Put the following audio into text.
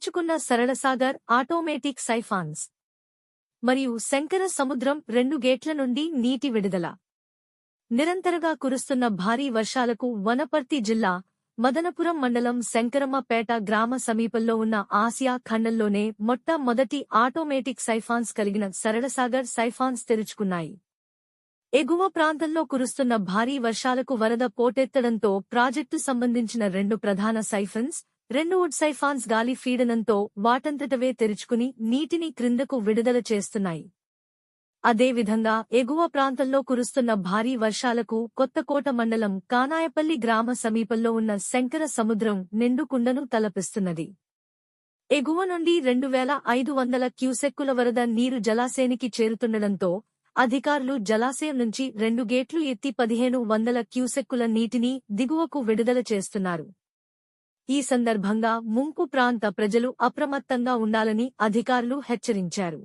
తెరుచుకున్న Sarala Sagar automatic సైఫాన్స్ మరియు శంకర సముద్రం 2 గేట్ల నుండి నీటి విడుదల. నిరంతరంగా కురుస్తున్న భారీ వర్షాలకు వనపర్తి జిల్లా మదనపురం మండలం శంకరమ్మపేట గ్రామ సమీపంలో ఉన్న ఆసియా ఖండంలోనే మొట్టమొదటి ఆటోమేటిక్ సైఫాన్స్ కలిగిన సరళసాగర్ సైఫాన్స్ తెరుచుకున్నాయి. ఎగువ ప్రాంతంలో కురుస్తున్న భారీ వర్షాలకు వరద పోటెత్తడంతో ప్రాజెక్టు సంబంధించిన 2 ప్రధాన సైఫన్స్, 2 వుడ్ సైఫాన్స్ గాలి ఫీడనంతో వాటంతటవే తెరుచుకుని నీటిని క్రిందకు విడుదల చేస్తున్నాయి. అదేవిధంగా ఎగువ ప్రాంతంలో కురుస్తున్న భారీ వర్షాలకు కొత్తకోట మండలం కానాయపల్లి గ్రామ సమీపంలో ఉన్న శంకర సముద్రం నిండుకుండను తలపిస్తున్నది. ఎగువ నుండి 2500 క్యూసెక్కుల వరద నీరు జలాశయానికి చేరుతుండటంతో అధికారులు జలాశయం నుంచి 2 గేట్లు ఎత్తి 1500 క్యూసెక్కుల నీటిని దిగువకు విడుదల చేస్తున్నారు. ఈ సందర్భంగా ముంపు ప్రాంత ప్రజలు అప్రమత్తంగా ఉండాలని అధికారులు హెచ్చరించారు.